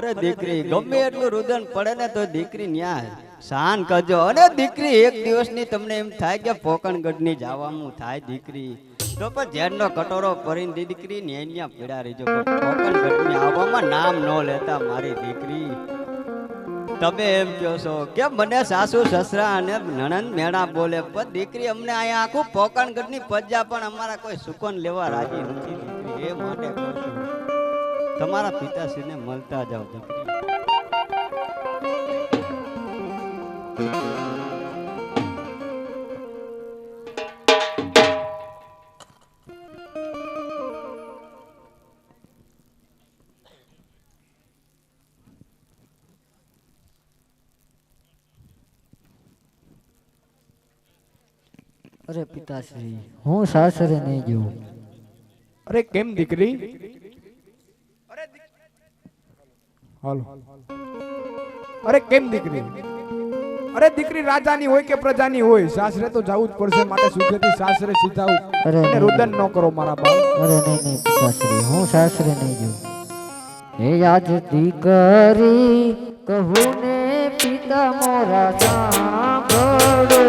અરે દીકરી ગમે એટલું રુદન પડે ને તો દીકરી ન્યાય શાન કરજો. અને દીકરી એક દિવસની તમને એમ થાય કે પોકણગઢની જવાનું થાય દીકરી તો પણ ઝેરનો કટોરો ભરીને દીકરી ન્યા પીડા રહીજો. પોકણગઢની આવવામાં નામ ન લેતા મારી દીકરી. તમે એમ કહો છો કે મને સાસુ સસરા અને નણંદ મેણા બોલે, પણ દીકરી અમને અહીંયા આખું પોકણગઢની પજ્જા પણ અમારા કોઈ સુકોન લેવા રાજી નથી દીકરી. એ માટે કહું છું તમારા પિતાશ્રીને મળતા જાઓ દીકરી. અરે પિતાશ્રી, હું સાસરે નહીં જઉં. અરે કેમ દીકરી? હાલો. અરે કેમ દીકરી? અરે દીકરી રાજાની હોય કે પ્રજાની હોય, સાસરે તો જવું જ પડશે. માટે સુખેથી સાસરે સીધાવું. અરે રુદન ન કરો મારા બાપ. અરે નહીં પિતાશ્રી, હું સાસરે નહીં જઉં. હે આજ દીકરી કહું ને પિતા મોરા સાંભળો.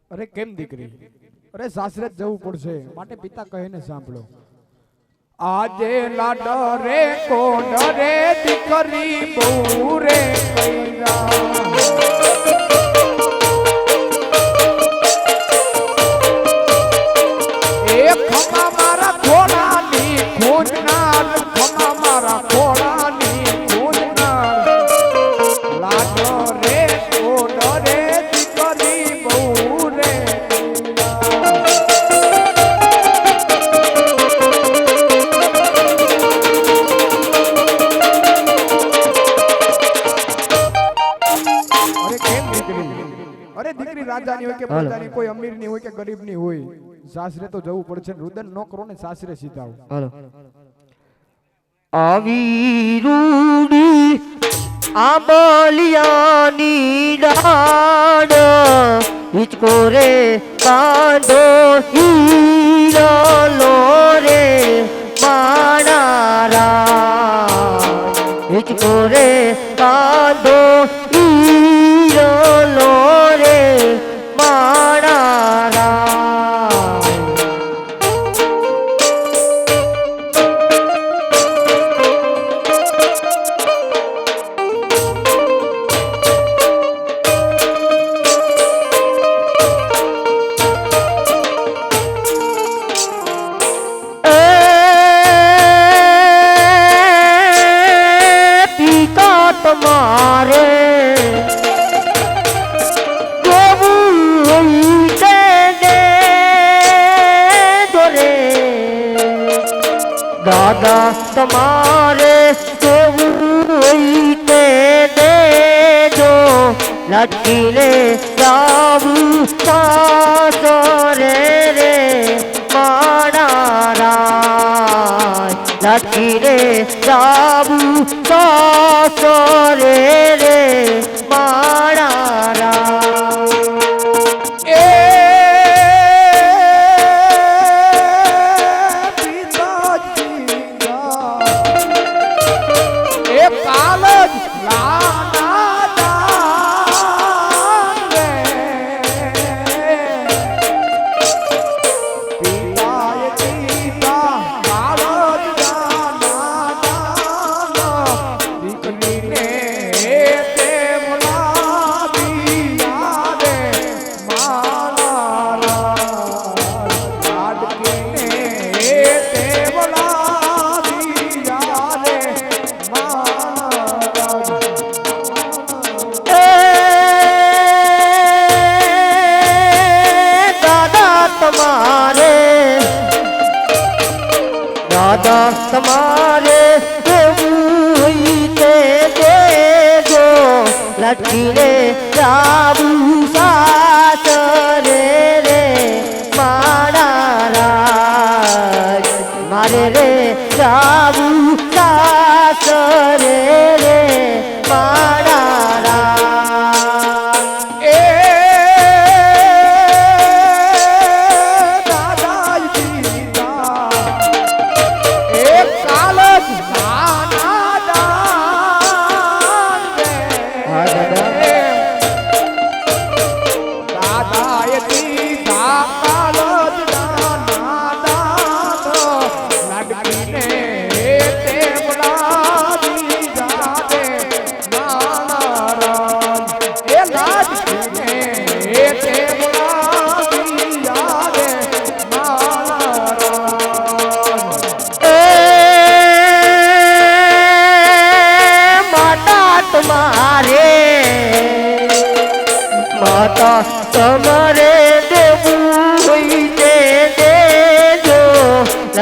અરે કેમ દીકરી, અરે સાસરે જ જવું પડશે, માટે પિતા કહે ને સાંભળો. આજે લાડ રે કોડ રે દીકરી બહુ રે એ ખમા મારા ખોળાની ખોજનાર, ખમા મારા ખોળાની ખોજનાર. લાડ રે કોડ રે દીકરી બહુ રે અરે દીકરી રાજાની હોય કે પ્રજાની, કોઈ અમીરની હોય કે ગરીબની હોય, સાસરે તો જવું પડશે. રુદન ન કરો ને સાસરે સીધા હાલો. આવી રૂડી આંબલિયાની ડાળ હિચકો રે કાંધો હીરો રે માણારા હિચકો રે કાંધો હીરો રે માણારા. તમારે દાદા તમારે કેવું દેજો, લટકીને જાવું સાસરે રે માણારા, લટકીને જાવું સાસરે રે માણારા. દાદા તમારે કેવું દેજો, લટકીને જાવું સાસરે રે માણારા, મારે રે જાવું સાસરે રે માણારા.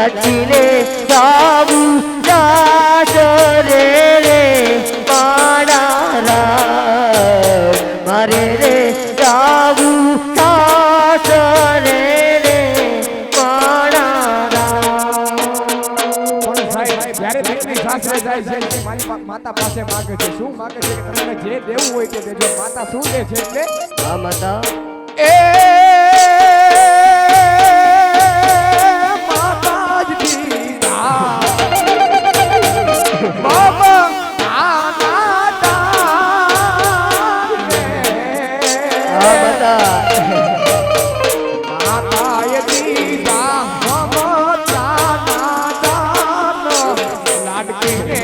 રચીને ગાવું દાસરે રે મારા રામ મારે રે ગાવું દાસરે રે મારા રામ. પણ સાહેબ જ્યારે દીકરી સાસરે જાય છે તે મારી માતા પાસે માગે છે શું માગે છે કે તમને જે દેવું હોય તે દેજો. માતા શું દે છે એટલે હા માતા એ માતા જ દીધા બાબા આના દાને. હા માતા માતાએ દીધા મમતાના દાન લાડકીને